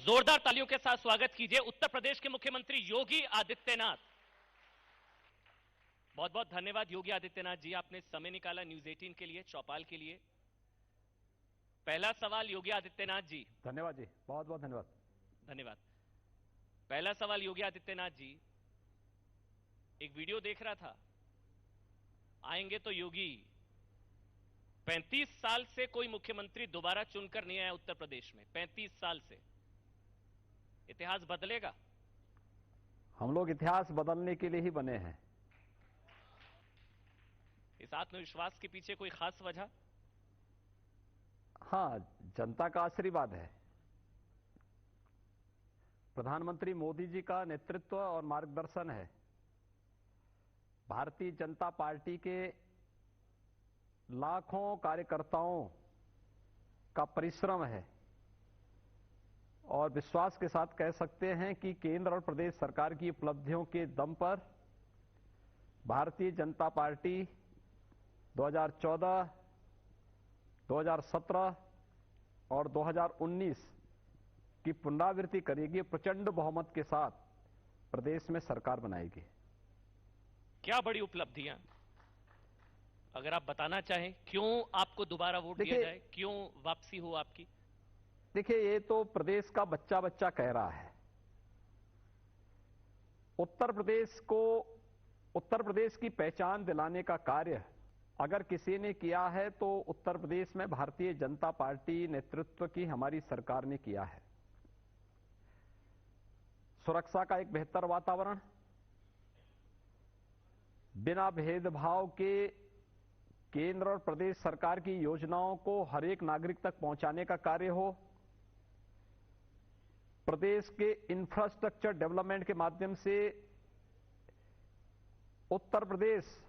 जोरदार तालियों के साथ स्वागत कीजिए उत्तर प्रदेश के मुख्यमंत्री योगी आदित्यनाथ। बहुत बहुत धन्यवाद योगी आदित्यनाथ जी, आपने समय निकाला न्यूज 18 के लिए, चौपाल के लिए। पहला सवाल योगी आदित्यनाथ जी। धन्यवाद जी, बहुत बहुत धन्यवाद। धन्यवाद। पहला सवाल योगी आदित्यनाथ जी, एक वीडियो देख रहा था, आएंगे तो योगी। 35 साल से कोई मुख्यमंत्री दोबारा चुनकर नहीं आया उत्तर प्रदेश में, 35 साल से। इतिहास बदलेगा? हम लोग इतिहास बदलने के लिए ही बने हैं। इस आत्मविश्वास के पीछे कोई खास वजह? हां, जनता का आशीर्वाद है, प्रधानमंत्री मोदी जी का नेतृत्व और मार्गदर्शन है, भारतीय जनता पार्टी के लाखों कार्यकर्ताओं का परिश्रम है और विश्वास के साथ कह सकते हैं कि केंद्र और प्रदेश सरकार की उपलब्धियों के दम पर भारतीय जनता पार्टी 2014, 2017 और 2019 की पुनरावृत्ति करेगी, प्रचंड बहुमत के साथ प्रदेश में सरकार बनाएगी। क्या बड़ी उपलब्धियां, अगर आप बताना चाहें, क्यों आपको दोबारा वोट दिया जाए, क्यों वापसी हो आपकी? देखिए, ये तो प्रदेश का बच्चा बच्चा कह रहा है। उत्तर प्रदेश की पहचान दिलाने का कार्य अगर किसी ने किया है तो उत्तर प्रदेश में भारतीय जनता पार्टी नेतृत्व की हमारी सरकार ने किया है। सुरक्षा का एक बेहतर वातावरण, बिना भेदभाव के केंद्र और प्रदेश सरकार की योजनाओं को हर एक नागरिक तक पहुंचाने का कार्य हो, प्रदेश के इंफ्रास्ट्रक्चर डेवलपमेंट के माध्यम से उत्तर प्रदेश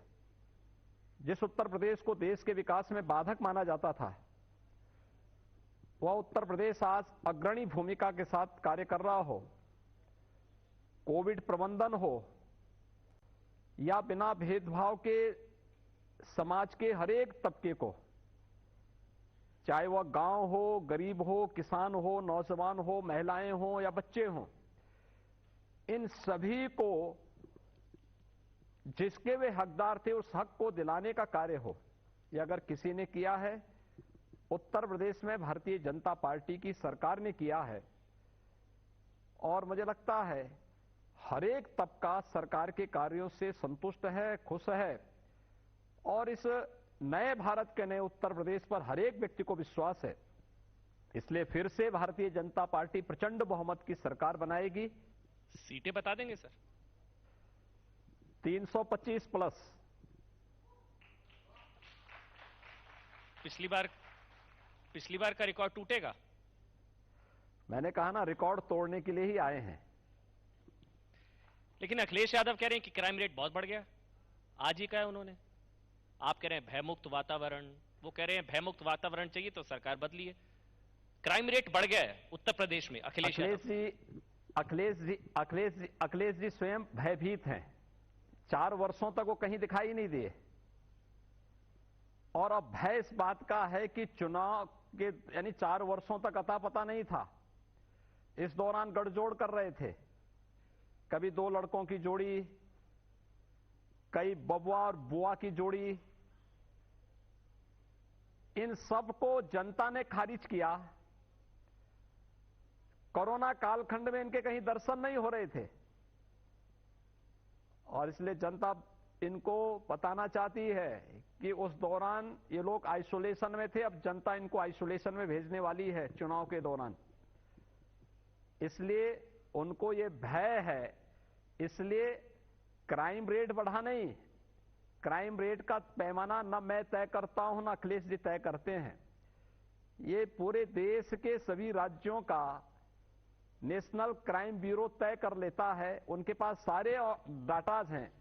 को देश के विकास में बाधक माना जाता था, वह उत्तर प्रदेश आज अग्रणी भूमिका के साथ कार्य कर रहा हो। कोविड प्रबंधन हो या बिना भेदभाव के समाज के हर एक तबके को, चाहे वह गांव हो, गरीब हो, किसान हो, नौजवान हो, महिलाएं हो या बच्चे हों, इन सभी को जिसके वे हकदार थे उस हक को दिलाने का कार्य हो, यह अगर किसी ने किया है, उत्तर प्रदेश में भारतीय जनता पार्टी की सरकार ने किया है। और मुझे लगता है हर एक तबका सरकार के कार्यों से संतुष्ट है, खुश है और इस नए भारत के नए उत्तर प्रदेश पर हर एक व्यक्ति को विश्वास है। इसलिए फिर से भारतीय जनता पार्टी प्रचंड बहुमत की सरकार बनाएगी। सीटें बता देंगे सर? 325 प्लस। पिछली बार का रिकॉर्ड टूटेगा? मैंने कहा ना, रिकॉर्ड तोड़ने के लिए ही आए हैं। लेकिन अखिलेश यादव कह रहे हैं कि क्राइम रेट बहुत बढ़ गया, आज ही कहा है उन्होंने। आप कह रहे हैं भयमुक्त वातावरण, वो कह रहे हैं भयमुक्त वातावरण चाहिए तो सरकार बदलिए। क्राइम रेट बढ़ गया है उत्तर प्रदेश में। अखिलेश जी स्वयं भयभीत हैं। 4 वर्षों तक वो कहीं दिखाई नहीं दिए और अब भय इस बात का है कि चुनाव के यानी 4 वर्षों तक अता पता नहीं था। इस दौरान गठजोड़ कर रहे थे, कभी 2 लड़कों की जोड़ी, कई बबुआ और बुआ की जोड़ी, इन सब को जनता ने खारिज किया। कोरोना कालखंड में इनके कहीं दर्शन नहीं हो रहे थे और इसलिए जनता इनको बताना चाहती है कि उस दौरान ये लोग आइसोलेशन में थे, अब जनता इनको आइसोलेशन में भेजने वाली है चुनाव के दौरान। इसलिए उनको ये भय है, इसलिए क्राइम रेट बढ़ा नहीं। क्राइम रेट का पैमाना न मैं तय करता हूं न अखिलेश जी तय करते हैं, ये पूरे देश के सभी राज्यों का नेशनल क्राइम ब्यूरो तय कर लेता है। उनके पास सारे डाटाज हैं।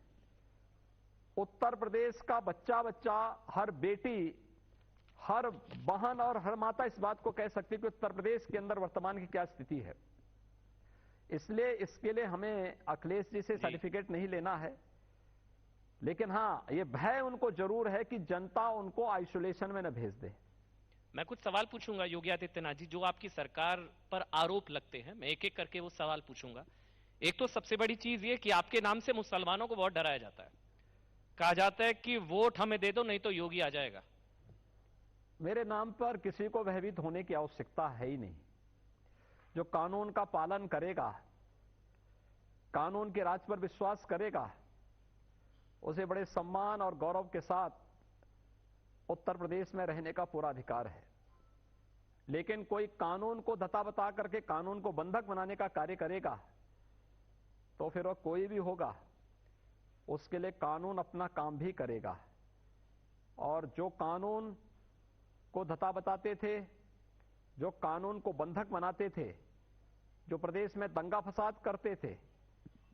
उत्तर प्रदेश का बच्चा बच्चा, हर बेटी, हर बहन और हर माता इस बात को कह सकती है कि उत्तर प्रदेश के अंदर वर्तमान की क्या स्थिति है। इसलिए इसके लिए हमें अखिलेश जी से सर्टिफिकेट नहीं लेना है, लेकिन हां, यह भय उनको जरूर है कि जनता उनको आइसोलेशन में न भेज दे। मैं कुछ सवाल पूछूंगा योगी आदित्यनाथ जी, जो आपकी सरकार पर आरोप लगते हैं। मैं एक एक करके वो सवाल पूछूंगा। एक तो सबसे बड़ी चीज ये कि आपके नाम से मुसलमानों को बहुत डराया जाता है। कहा जाता है कि वोट हमें दे दो नहीं तो योगी आ जाएगा। मेरे नाम पर किसी को भयभीत होने की आवश्यकता है ही नहीं। जो कानून का पालन करेगा, कानून के राज पर विश्वास करेगा, उसे बड़े सम्मान और गौरव के साथ उत्तर प्रदेश में रहने का पूरा अधिकार है। लेकिन कोई कानून को धता बता करके कानून को बंधक बनाने का कार्य करेगा तो फिर वह कोई भी होगा, उसके लिए कानून अपना काम भी करेगा। और जो कानून को धता बताते थे, जो कानून को बंधक बनाते थे, जो प्रदेश में दंगा फसाद करते थे,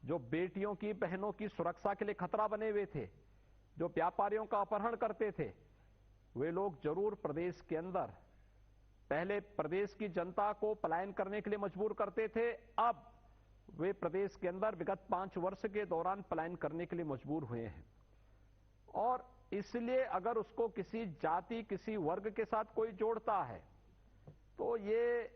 जो बेटियों की बहनों की सुरक्षा के लिए खतरा बने हुए थे, जो व्यापारियों का अपहरण करते थे, वे लोग जरूर प्रदेश के अंदर पहले प्रदेश की जनता को पलायन करने के लिए मजबूर करते थे, अब वे प्रदेश के अंदर विगत 5 वर्ष के दौरान पलायन करने के लिए मजबूर हुए हैं। और इसलिए अगर उसको किसी जाति, किसी वर्ग के साथ कोई जोड़ता है तो ये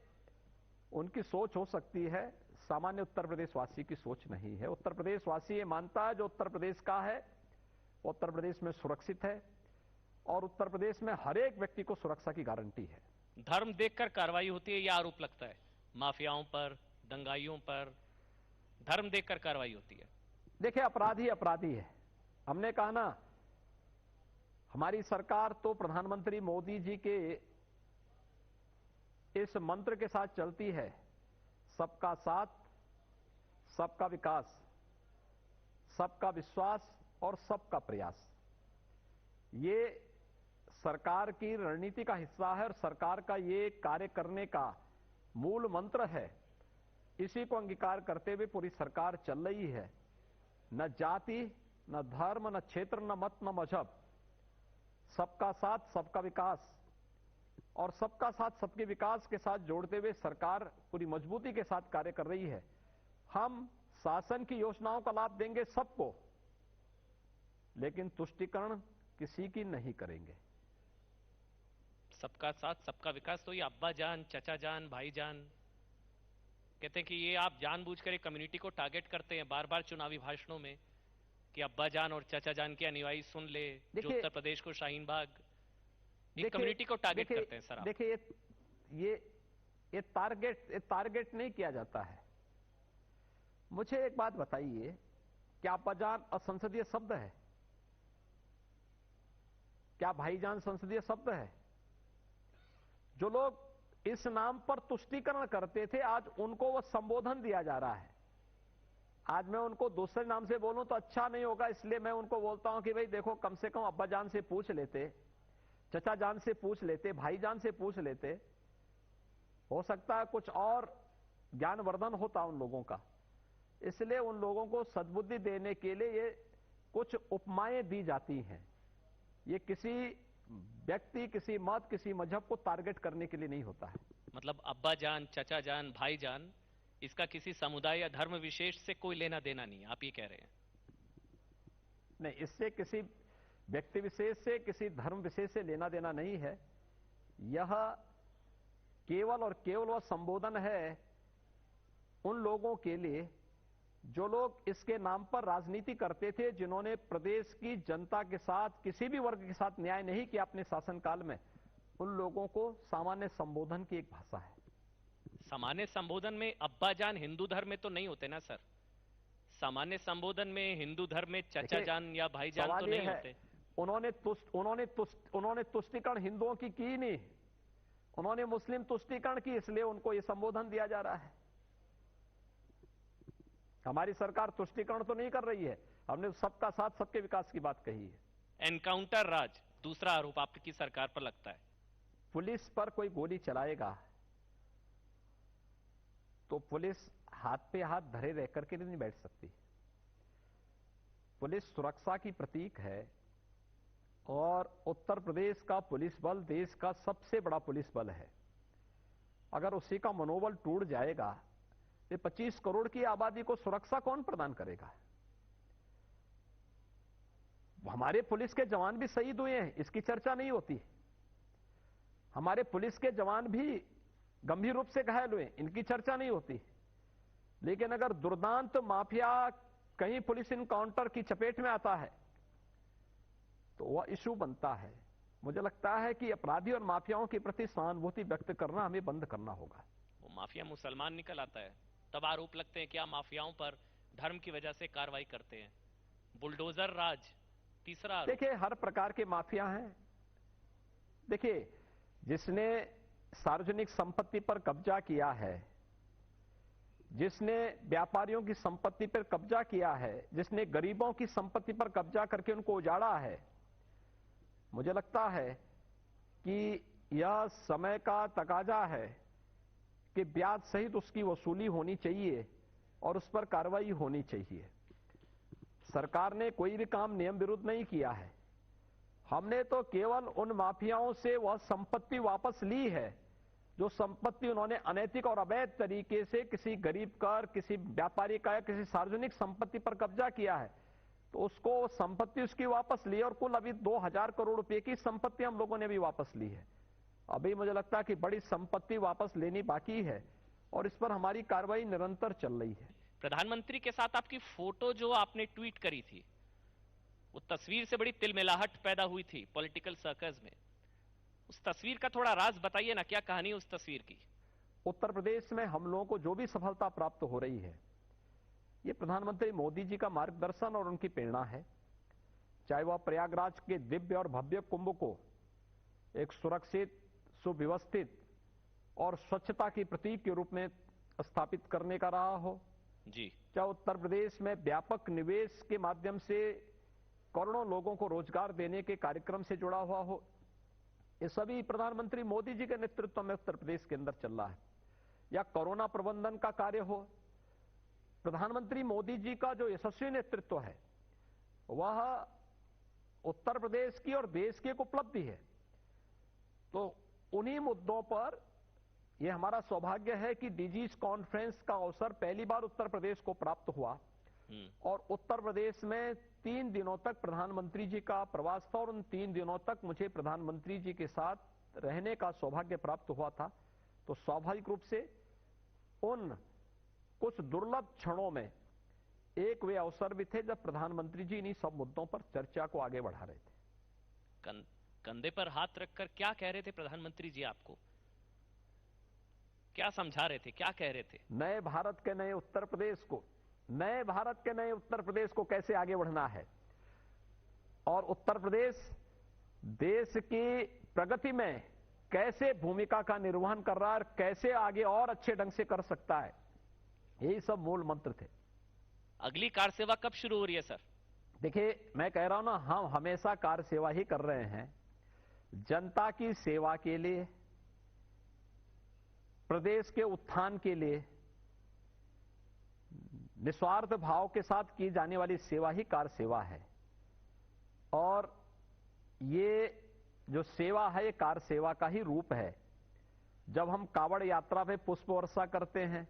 उनकी सोच हो सकती है, सामान्य उत्तर प्रदेश वासी की सोच नहीं है। उत्तर प्रदेश वासी ये मानता है जो उत्तर प्रदेश का है, उत्तर प्रदेश में सुरक्षित है और उत्तर प्रदेश में हर एक व्यक्ति को सुरक्षा की गारंटी है। धर्म देखकर कार्रवाई होती है, यह आरोप लगता है माफियाओं पर, दंगाइयों पर धर्म देखकर कार्रवाई होती है। देखिए, अपराधी अपराधी है। हमने कहा ना, हमारी सरकार तो प्रधानमंत्री मोदी जी के इस मंत्र के साथ चलती है, सबका साथ, सबका विकास, सबका विश्वास और सबका प्रयास। ये सरकार की रणनीति का हिस्सा है और सरकार का ये कार्य करने का मूल मंत्र है। इसी को अंगीकार करते हुए पूरी सरकार चल रही है। न जाति, न धर्म, न क्षेत्र, न मत, न मजहब, सबका साथ, सबका विकास और सबका साथ सबके विकास के साथ जोड़ते हुए सरकार पूरी मजबूती के साथ कार्य कर रही है। हम शासन की योजनाओं का लाभ देंगे सबको, लेकिन तुष्टीकरण किसी की नहीं करेंगे। सबका साथ, सबका विकास, तो ये अब्बा जान, चचा जान, भाई जान कहते हैं कि ये आप जानबूझकर एक कम्युनिटी को टारगेट करते हैं बार बार चुनावी भाषणों में कि अब्बा जान और चचा जान के अनुयायी सुन ले, जो उत्तर प्रदेश को शाहीन बाग, एक कम्युनिटी को टारगेट करते हैं सर आप। देखिए, ये टारगेट नहीं किया जाता है। मुझे एक बात बताइए, क्या अब्बा जान असंसदीय शब्द है? क्या भाईजान संसदीय शब्द है? जो लोग इस नाम पर तुष्टीकरण करते थे, आज उनको वो संबोधन दिया जा रहा है। आज मैं उनको दूसरे नाम से बोलूं तो अच्छा नहीं होगा, इसलिए मैं उनको बोलता हूं कि भाई देखो, कम से कम अब्बा जान से पूछ लेते, चचा जान से पूछ लेते, भाईजान से पूछ लेते, हो सकता है कुछ और ज्ञानवर्धन होता उन लोगों का। इसलिए उन लोगों को सद्बुद्धि देने के लिए ये कुछ उपमाएं दी जाती हैं। ये किसी व्यक्ति, किसी मत, किसी मजहब को टारगेट करने के लिए नहीं होता है। मतलब अब्बा जान, चचा जान, भाई जान, इसका किसी समुदाय या धर्म विशेष से कोई लेना देना नहीं, आप ये कह रहे हैं? नहीं, इससे किसी व्यक्ति विशेष से, किसी धर्म विशेष से लेना देना नहीं है। यह केवल और केवल वह संबोधन है उन लोगों के लिए जो लोग इसके नाम पर राजनीति करते थे, जिन्होंने प्रदेश की जनता के साथ, किसी भी वर्ग के साथ न्याय नहीं किया अपने शासनकाल में। उन लोगों को सामान्य संबोधन की एक भाषा है। सामान्य संबोधन में अब्बा जान हिंदू धर्म में तो नहीं होते ना सर? सामान्य संबोधन में हिंदू धर्म में चचा जान या भाई जान तो नहीं होते। उन्होंने तुष्टीकरण हिंदुओं की नहीं, उन्होंने मुस्लिम तुष्टीकरण की, इसलिए उनको यह संबोधन दिया जा रहा है। हमारी सरकार तुष्टीकरण तो नहीं कर रही है, हमने सबका साथ, सबके विकास की बात कही है। एनकाउंटर राज दूसरा आरोप आपकी सरकार पर लगता है। पुलिस पर कोई गोली चलाएगा तो पुलिस हाथ पे हाथ धरे रह करके नहीं बैठ सकती। पुलिस सुरक्षा की प्रतीक है और उत्तर प्रदेश का पुलिस बल देश का सबसे बड़ा पुलिस बल है। अगर उसी का मनोबल टूट जाएगा, ये 25 करोड़ की आबादी को सुरक्षा कौन प्रदान करेगा? हमारे पुलिस के जवान भी शहीद हुए हैं, इसकी चर्चा नहीं होती। हमारे पुलिस के जवान भी गंभीर रूप से घायल हुए, इनकी चर्चा नहीं होती। लेकिन अगर दुर्दांत माफिया कहीं पुलिस इनकाउंटर की चपेट में आता है तो वह इशू बनता है। मुझे लगता है कि अपराधी और माफियाओं के प्रति सहानुभूति व्यक्त करना हमें बंद करना होगा। वो माफिया मुसलमान निकल आता है, तब आरोप लगते हैं कि आप माफियाओं पर धर्म की वजह से कार्रवाई करते हैं। बुलडोजर राज, तीसरा आरोप। देखिए, हर प्रकार के माफिया हैं। देखिए, जिसने सार्वजनिक संपत्ति पर कब्जा किया है, जिसने व्यापारियों की संपत्ति पर कब्जा किया है, जिसने गरीबों की संपत्ति पर कब्जा करके उनको उजाड़ा है, मुझे लगता है कि यह समय का तकाजा है कि ब्याज सहित उसकी वसूली होनी चाहिए और उस पर कार्रवाई होनी चाहिए। सरकार ने कोई भी काम नियम विरुद्ध नहीं किया है। हमने तो केवल उन माफियाओं से वह संपत्ति वापस ली है जो संपत्ति उन्होंने अनैतिक और अवैध तरीके से किसी गरीब का, किसी व्यापारी का या किसी सार्वजनिक संपत्ति पर कब्जा किया है, तो उसको संपत्ति उसकी वापस ली और कुल अभी 2000 करोड़ रुपए की संपत्ति हम लोगों ने भी वापस ली है। अभी मुझे लगता है कि बड़ी संपत्ति वापस लेनी बाकी है और इस पर हमारी कार्रवाई निरंतर चल रही है। प्रधानमंत्री के साथ आपकी फोटो जो आपने ट्वीट करी थी, वो तस्वीर से बड़ी तिलमिलाहट पैदा हुई थी पॉलिटिकल सर्कल्स में। उस तस्वीर का थोड़ा राज बताइए ना, क्या कहानी है उस तस्वीर की? उत्तर प्रदेश में हम लोगों को जो भी सफलता प्राप्त हो रही है, ये प्रधानमंत्री मोदी जी का मार्गदर्शन और उनकी प्रेरणा है। चाहे वह प्रयागराज के दिव्य और भव्य कुंभ को एक सुरक्षित, सुव्यवस्थित और स्वच्छता की प्रतीक के रूप में स्थापित करने का रहा हो जी, चाहे उत्तर प्रदेश में व्यापक निवेश के माध्यम से करोड़ों लोगों को रोजगार देने के कार्यक्रम से जुड़ा हुआ हो, ये सभी प्रधानमंत्री मोदी जी के नेतृत्व में उत्तर प्रदेश के अंदर चल रहा है। या कोरोना प्रबंधन का कार्य हो, प्रधानमंत्री मोदी जी का जो यशस्वी नेतृत्व है वह उत्तर प्रदेश की और देश की एक उपलब्धि है। तो उन्हीं मुद्दों पर यह हमारा सौभाग्य है कि डीजीज कॉन्फ्रेंस का अवसर पहली बार उत्तर प्रदेश को प्राप्त हुआ और उत्तर प्रदेश में 3 दिनों तक प्रधानमंत्री जी का प्रवास था और उन 3 दिनों तक मुझे प्रधानमंत्री जी के साथ रहने का सौभाग्य प्राप्त हुआ था। तो स्वाभाविक रूप से उन कुछ दुर्लभ क्षणों में एक वे अवसर भी थे जब प्रधानमंत्री जी इन्हीं सब मुद्दों पर चर्चा को आगे बढ़ा रहे थे। कंधे पर हाथ रखकर क्या कह रहे थे प्रधानमंत्री जी? आपको क्या समझा रहे थे, क्या कह रहे थे? नए भारत के नए उत्तर प्रदेश को, नए भारत के नए उत्तर प्रदेश को कैसे आगे बढ़ना है और उत्तर प्रदेश देश की प्रगति में कैसे भूमिका का निर्वहन कर रहा है और कैसे आगे और अच्छे ढंग से कर सकता है, यही सब मूल मंत्र थे। अगली कार सेवा कब शुरू हो रही है सर? देखिए, मैं कह रहा हूं ना, हम हमेशा कार सेवा ही कर रहे हैं। जनता की सेवा के लिए, प्रदेश के उत्थान के लिए निस्वार्थ भाव के साथ की जाने वाली सेवा ही कार सेवा है। और ये जो सेवा है, ये कार सेवा का ही रूप है। जब हम कावड़ यात्रा पे पुष्प वर्षा करते हैं,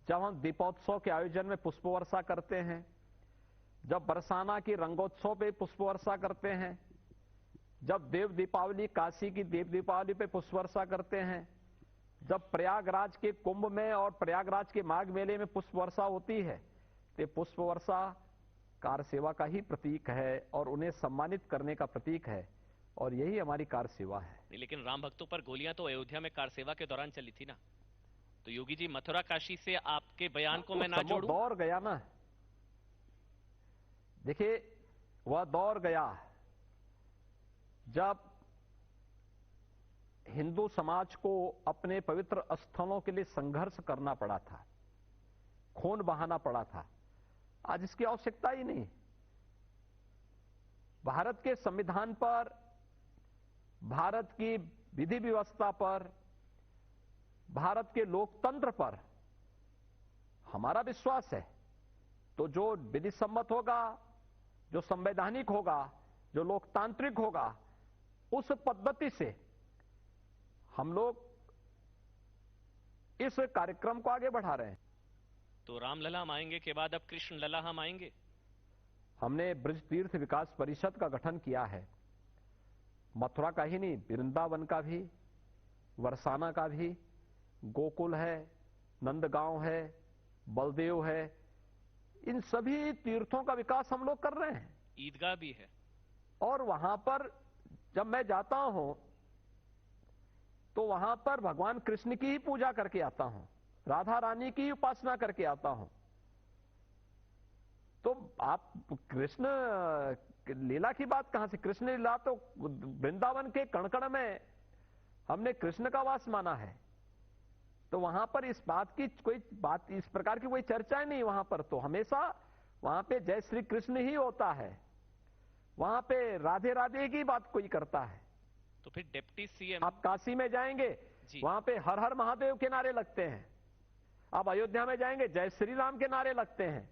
जब हम दीपोत्सव के आयोजन में पुष्प वर्षा करते हैं, जब बरसाना की रंगोत्सव पे पुष्प वर्षा करते हैं, जब देव दीपावली, काशी की देव दीपावली पे पुष्प वर्षा करते हैं, जब प्रयागराज के कुंभ में और प्रयागराज के माघ मेले में पुष्प वर्षा होती है, तो पुष्प वर्षा कार सेवा का ही प्रतीक है और उन्हें सम्मानित करने का प्रतीक है और यही हमारी कार सेवा है। लेकिन राम भक्तों पर गोलियां तो अयोध्या में कार सेवा के दौरान चली थी ना, तो योगी जी मथुरा काशी से आपके बयान को मैं ना जोड़ूं? दौर गया ना, देखिए वह दौर गया जब हिंदू समाज को अपने पवित्र स्थलों के लिए संघर्ष करना पड़ा था, खून बहाना पड़ा था। आज इसकी आवश्यकता ही नहीं। भारत के संविधान पर, भारत की विधि व्यवस्था पर, भारत के लोकतंत्र पर हमारा विश्वास है। तो जो विधि सम्मत होगा, जो संवैधानिक होगा, जो लोकतांत्रिक होगा, उस पद्धति से हम लोग इस कार्यक्रम को आगे बढ़ा रहे हैं। तो रामलला हम आएंगे के बाद अब कृष्ण लला हम आएंगे? हमने ब्रज तीर्थ विकास परिषद का गठन किया है मथुरा का ही नहीं, वृंदावन का भी, बरसाना का भी, गोकुल है, नंदगांव है, बलदेव है, इन सभी तीर्थों का विकास हम लोग कर रहे हैं। ईदगाह भी है। और वहां पर जब मैं जाता हूं तो वहां पर भगवान कृष्ण की ही पूजा करके आता हूं, राधा रानी की उपासना करके आता हूं। तो आप कृष्ण लीला की बात कहां से? कृष्ण लीला तो वृंदावन के कण-कण में हमने कृष्ण का वास माना है। तो वहां पर इस बात की कोई बात, इस प्रकार की कोई चर्चा ही नहीं। वहां पर तो हमेशा वहां पे जय श्री कृष्ण ही होता है, वहां पे राधे राधे की बात कोई करता है। तो फिर डिप्टी सीएम, आप काशी में जाएंगे, वहां पे हर हर महादेव के नारे लगते हैं। आप अयोध्या में जाएंगे, जय श्री राम के नारे लगते हैं।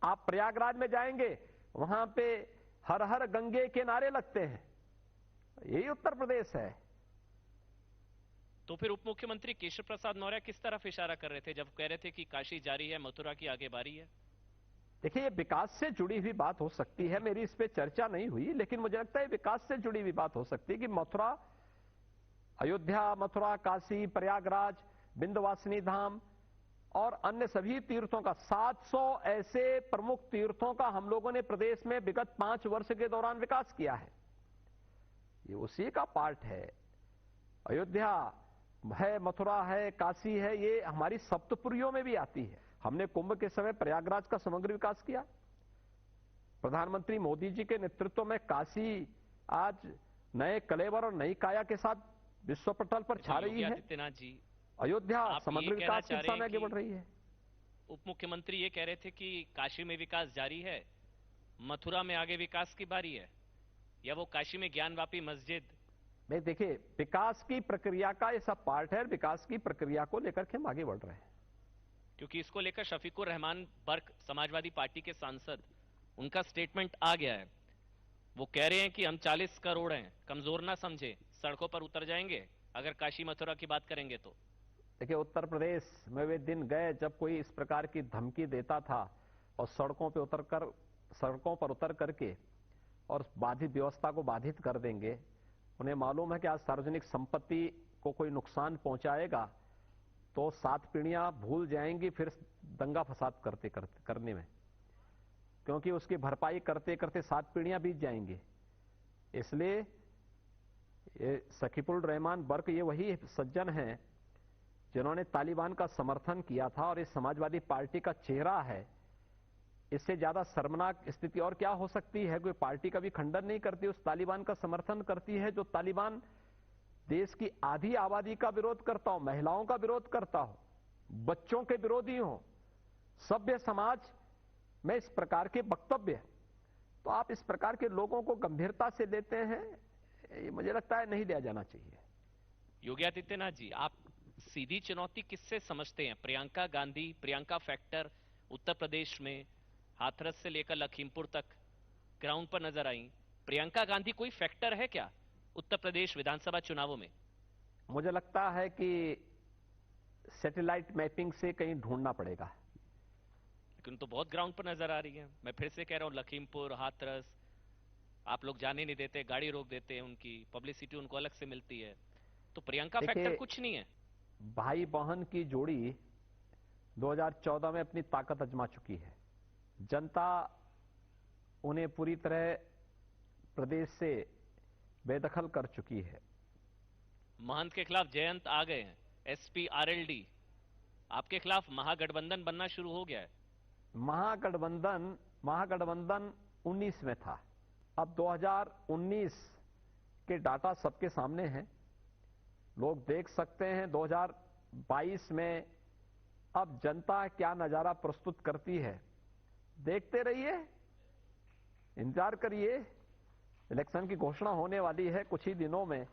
आप प्रयागराज में जाएंगे, वहां पे हर हर गंगे के नारे लगते हैं। यही उत्तर प्रदेश है। तो फिर उप मुख्यमंत्री केशव प्रसाद मौर्य किस तरफ इशारा कर रहे थे जब कह रहे थे कि काशी जारी है, मथुरा की आगे बारी है? देखिए, ये विकास से जुड़ी हुई बात हो सकती है, मेरी इस पे चर्चा नहीं हुई, लेकिन मुझे लगता है विकास से जुड़ी हुई बात हो सकती है कि मथुरा, अयोध्या, मथुरा, काशी, प्रयागराज, विंध्यवासिनी धाम और अन्य सभी तीर्थों का, 700 ऐसे प्रमुख तीर्थों का हम लोगों ने प्रदेश में विगत 5 वर्ष के दौरान विकास किया है। ये उसी का पार्ट है। अयोध्या है, मथुरा है, काशी है, ये हमारी सप्तपुरियों में भी आती है। हमने कुंभ के समय प्रयागराज का समग्र विकास किया। प्रधानमंत्री मोदी जी के नेतृत्व में काशी आज नए कलेवर और नई काया के साथ विश्व पटल पर छा रही है। आदित्यनाथ जी, अयोध्या आप समग्र ये कहना विकास की चाह दिशा रहे में हैं आगे बढ़ कि रही है। उप मुख्यमंत्री ये कह रहे थे कि काशी में विकास जारी है, मथुरा में आगे विकास की बारी है, या वो काशी में ज्ञानवापी मस्जिद? नहीं, देखिए, विकास की प्रक्रिया का ये सब पार्ट है। विकास की प्रक्रिया को लेकर के हम आगे बढ़ रहे हैं। क्योंकि इसको लेकर शफीकुर रहमान बर्क, समाजवादी पार्टी के सांसद, उनका स्टेटमेंट आ गया है। वो कह रहे हैं कि हम 40 करोड़ हैं, कमजोर ना समझे, सड़कों पर उतर जाएंगे अगर काशी मथुरा की बात करेंगे तो। देखिए, उत्तर प्रदेश में वे दिन गए जब कोई इस प्रकार की धमकी देता था और सड़कों पर उतर करके और बाधित व्यवस्था को बाधित कर देंगे। उन्हें मालूम है कि आज सार्वजनिक संपत्ति को कोई नुकसान पहुंचाएगा तो 7 पीढ़ियां भूल जाएंगी फिर दंगा फसाद करने में, क्योंकि उसकी भरपाई करते करते 7 पीढ़ियां बीत जाएंगी। इसलिए ये शकीबुल रहमान बर्क, ये वही सज्जन हैं जिन्होंने तालिबान का समर्थन किया था और इस समाजवादी पार्टी का चेहरा है। इससे ज्यादा शर्मनाक स्थिति और क्या हो सकती है? कोई पार्टी का भी खंडन नहीं करती, उस तालिबान का समर्थन करती है जो तालिबान देश की आधी आबादी का विरोध करता हो, महिलाओं का विरोध करता हो, बच्चों के विरोधी हो। सभ्य समाज में इस प्रकार के वक्तव्य, तो आप इस प्रकार के लोगों को गंभीरता से लेते हैं, ये मुझे लगता है नहीं लिया जाना चाहिए। योगी आदित्यनाथ जी, आप सीधी चुनौती किससे समझते हैं? प्रियंका गांधी, प्रियंका फैक्टर उत्तर प्रदेश में हाथरस से लेकर लखीमपुर तक ग्राउंड पर नजर आई। प्रियंका गांधी कोई फैक्टर है क्या उत्तर प्रदेश विधानसभा चुनावों में? मुझे लगता है कि सैटेलाइट मैपिंग से कहीं ढूंढना पड़ेगा। लेकिन तो बहुत ग्राउंड पर नजर आ रही है। मैं फिर से कह रहा हूं, लखीमपुर, हाथरस, आप लोग जाने नहीं देते, गाड़ी रोक देते हैं, उनकी पब्लिसिटी उनको अलग से मिलती है। तो प्रियंका फैक्टर कुछ नहीं है। भाई बहन की जोड़ी 2014 में अपनी ताकत आजमा चुकी है। जनता उन्हें पूरी तरह प्रदेश से बेदखल कर चुकी है। महंत के खिलाफ जयंत आ गए हैं, एसपी आरएलडी। आपके खिलाफ महागठबंधन बनना शुरू हो गया है। महागठबंधन 19 में था। अब 2019 के डाटा सबके सामने हैं, लोग देख सकते हैं 2022 में अब जनता क्या नजारा प्रस्तुत करती है। देखते रहिए, इंतजार करिए। इलेक्शन की घोषणा होने वाली है कुछ ही दिनों में,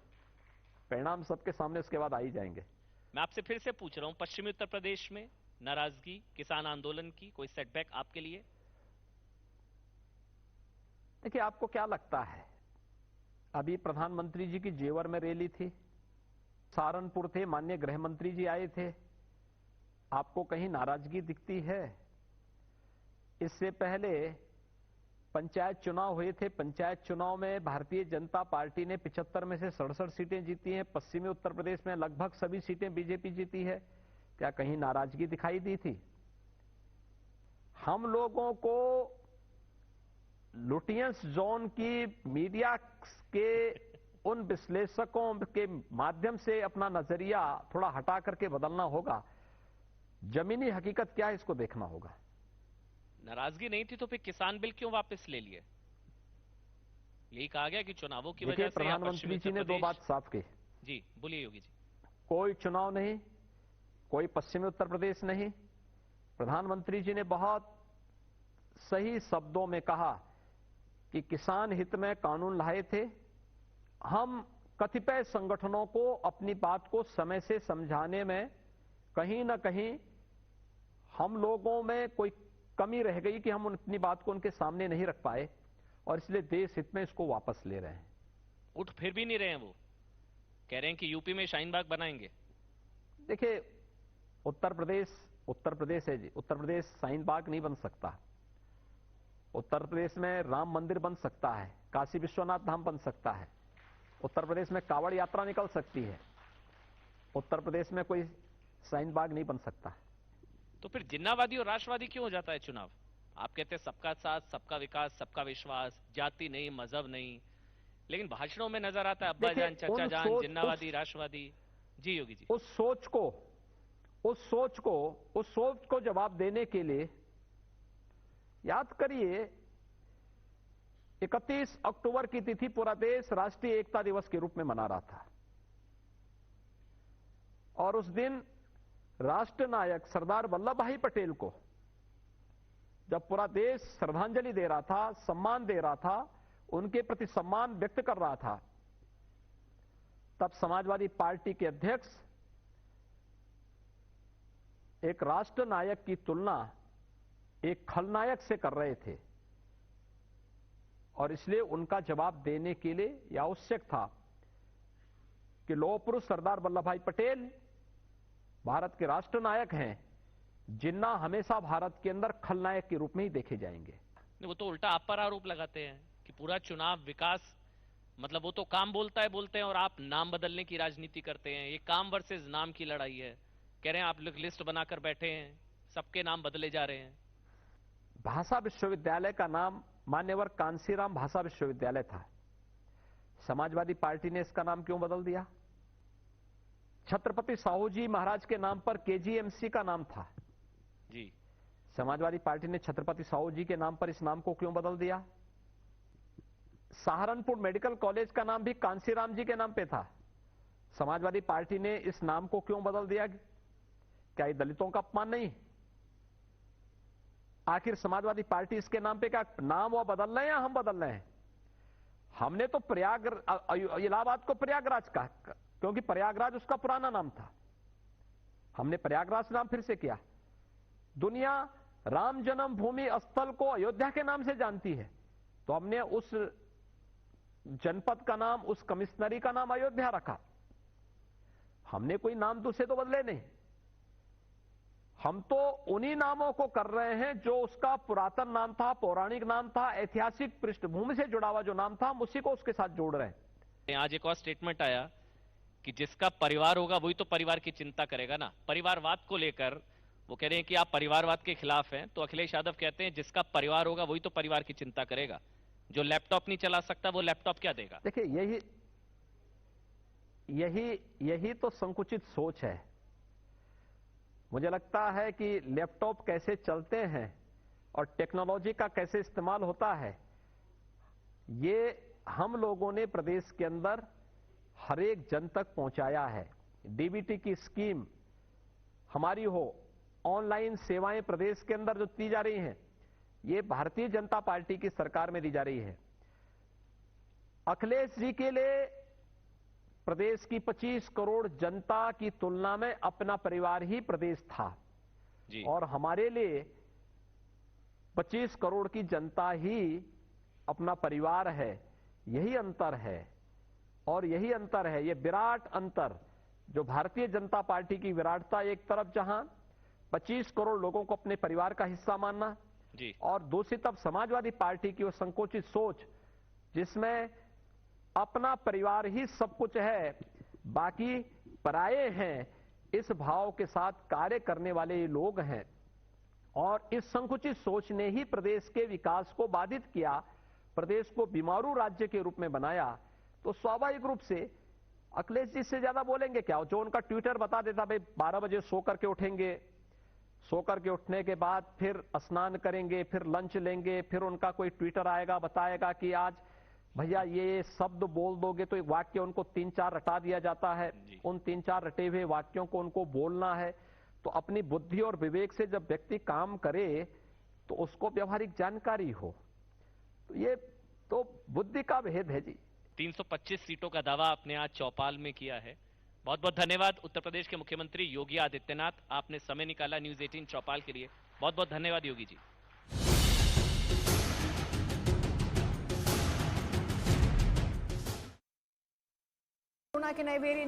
परिणाम सबके सामने उसके बाद आ ही जाएंगे। मैं आपसे फिर से पूछ रहा हूं, पश्चिमी उत्तर प्रदेश में नाराजगी, किसान आंदोलन की कोई सेटबैक आपके लिए? देखिए, आपको क्या लगता है, अभी प्रधानमंत्री जी की जेवर में रैली थी, सहारनपुर थे, माननीय गृह मंत्री जी आए थे, आपको कहीं नाराजगी दिखती है? इससे पहले पंचायत चुनाव हुए थे। पंचायत चुनाव में भारतीय जनता पार्टी ने 75 में से 67 सीटें जीती हैं। पश्चिमी उत्तर प्रदेश में लगभग सभी सीटें बीजेपी जीती है। क्या कहीं नाराजगी दिखाई दी थी? हम लोगों को लुटियंस जोन की मीडिया के उन विश्लेषकों के माध्यम से अपना नजरिया थोड़ा हटा करके बदलना होगा। जमीनी हकीकत क्या है इसको देखना होगा। नाराजगी नहीं थी तो फिर किसान बिल क्यों वापस ले लिए? यही कहा गया कि चुनावों की वजह से प्रधानमंत्री जी ने दो बात साफ की। जी बोलिए योगी जी। कोई चुनाव नहीं, कोई पश्चिमी उत्तर प्रदेश नहीं। प्रधानमंत्री जी ने बहुत सही शब्दों में कहा कि किसान हित में कानून लाए थे। हम कतिपय संगठनों को अपनी बात को समय से समझाने में कहीं ना कहीं हम लोगों में कोई कमी रह गई कि हम अपनी बात को उनके सामने नहीं रख पाए, और इसलिए देश हित में इसको वापस ले रहे हैं। उठ फिर भी नहीं रहे हैं। वो कह रहे हैं कि यूपी में शाहीन बाग बनाएंगे। देखिए, उत्तर प्रदेश है जी। उत्तर प्रदेश शाहीन बाग नहीं बन सकता। उत्तर प्रदेश में राम मंदिर बन सकता है, काशी विश्वनाथ धाम बन सकता है, उत्तर प्रदेश में कावड़ यात्रा निकल सकती है। उत्तर प्रदेश में कोई शाहीन बाग नहीं बन सकता। तो फिर जिन्नावादी और राष्ट्रवादी क्यों हो जाता है चुनाव? आप कहते हैं सबका साथ, सबका विकास, सबका विश्वास, जाति नहीं, मजहब नहीं, लेकिन भाषणों में नजर आता है अब्बा जान, चाचा जान, जिन्नावादी, राष्ट्रवादी। जी योगी जी। उस सोच को जवाब देने के लिए याद करिए, 31 अक्टूबर की तिथि पूरा देश राष्ट्रीय एकता दिवस के रूप में मना रहा था, और उस दिन राष्ट्र नायक सरदार वल्लभ भाई पटेल को जब पूरा देश श्रद्धांजलि दे रहा था, सम्मान दे रहा था, उनके प्रति सम्मान व्यक्त कर रहा था, तब समाजवादी पार्टी के अध्यक्ष एक राष्ट्र नायक की तुलना एक खलनायक से कर रहे थे, और इसलिए उनका जवाब देने के लिए यह आवश्यक था कि लौह पुरुष सरदार वल्लभ भाई पटेल भारत के राष्ट्र नायक हैं। जिन्ना हमेशा भारत के अंदर खलनायक के रूप में ही देखे जाएंगे। वो तो उल्टा आप पर आरोप लगाते हैं कि पूरा चुनाव विकास, मतलब वो तो काम बोलते हैं और आप नाम बदलने की राजनीति करते हैं। ये काम वर्सेस नाम की लड़ाई है। कह रहे हैं आप लोग लिस्ट बनाकर बैठे हैं, सबके नाम बदले जा रहे हैं। भाषा विश्वविद्यालय का नाम मान्यवर कांसीराम भाषा विश्वविद्यालय था। समाजवादी पार्टी ने इसका नाम क्यों बदल दिया? छत्रपति साहू जी महाराज के नाम पर केजीएमसी का नाम था जी। समाजवादी पार्टी ने छत्रपति साहू जी के नाम पर इस नाम को क्यों बदल दिया? सहारनपुर मेडिकल कॉलेज का नाम भी कांसीराम जी के नाम पे था। समाजवादी पार्टी ने इस नाम को क्यों बदल दिया? क्या ये दलितों का अपमान नहीं? आखिर समाजवादी पार्टी इसके नाम पे क्या नाम वो बदल रहे हैं या हम बदल रहे हैं? हमने तो इलाहाबाद को प्रयागराज कहा, क्योंकि प्रयागराज उसका पुराना नाम था। हमने प्रयागराज नाम फिर से किया। दुनिया राम जन्मभूमि स्थल को अयोध्या के नाम से जानती है, तो हमने उस जनपद का नाम, उस कमिश्नरी का नाम अयोध्या रखा। हमने कोई नाम दूसरे तो बदले नहीं। हम तो उन्हीं नामों को कर रहे हैं जो उसका पुरातन नाम था, पौराणिक नाम था, ऐतिहासिक पृष्ठभूमि से जुड़ा हुआ जो नाम था, हम उसी को उसके साथ जोड़ रहे हैं। आज एक और स्टेटमेंट आया कि जिसका परिवार होगा वही तो परिवार की चिंता करेगा ना। परिवारवाद को लेकर वो कह रहे हैं कि आप परिवारवाद के खिलाफ हैं, तो अखिलेश यादव कहते हैं जिसका परिवार होगा वही तो परिवार की चिंता करेगा। जो लैपटॉप नहीं चला सकता वो लैपटॉप क्या देगा? देखिए, यही तो संकुचित सोच है। मुझे लगता है कि लैपटॉप कैसे चलते हैं और टेक्नोलॉजी का कैसे इस्तेमाल होता है, ये हम लोगों ने प्रदेश के अंदर हर एक जन तक पहुंचाया है। डीबीटी की स्कीम हमारी हो, ऑनलाइन सेवाएं प्रदेश के अंदर जो दी जा रही हैं, ये भारतीय जनता पार्टी की सरकार में दी जा रही है। अखिलेश जी के लिए प्रदेश की 25 करोड़ जनता की तुलना में अपना परिवार ही प्रदेश था जी। और हमारे लिए 25 करोड़ की जनता ही अपना परिवार है। यही अंतर है, और यही अंतर है, ये विराट अंतर जो भारतीय जनता पार्टी की विराटता, एक तरफ जहां 25 करोड़ लोगों को अपने परिवार का हिस्सा मानना, जी। और दूसरी तरफ समाजवादी पार्टी की वो संकुचित सोच, जिसमें अपना परिवार ही सब कुछ है, बाकी पराये हैं, इस भाव के साथ कार्य करने वाले ये लोग हैं। और इस संकुचित सोच ने ही प्रदेश के विकास को बाधित किया, प्रदेश को बीमारू राज्य के रूप में बनाया। तो स्वाभाविक रूप से अखिलेश जी से ज्यादा बोलेंगे क्या? जो उनका ट्विटर बता देता, भाई 12 बजे सो करके उठेंगे, सो करके उठने के बाद फिर स्नान करेंगे, फिर लंच लेंगे, फिर उनका कोई ट्विटर आएगा, बताएगा कि आज भैया ये शब्द बोल दोगे तो एक वाक्य उनको 3-4 रटा दिया जाता है। उन 3-4 रटे हुए वाक्यों को उनको बोलना है। तो अपनी बुद्धि और विवेक से जब व्यक्ति काम करे तो उसको व्यवहारिक जानकारी हो। तो ये तो बुद्धि का भेद है जी। 325 सीटों का दावा आपने आज चौपाल में किया है। बहुत बहुत धन्यवाद उत्तर प्रदेश के मुख्यमंत्री योगी आदित्यनाथ, आपने समय निकाला न्यूज 18 चौपाल के लिए। बहुत बहुत धन्यवाद योगी जी। कोरोना के नए वेरिएंट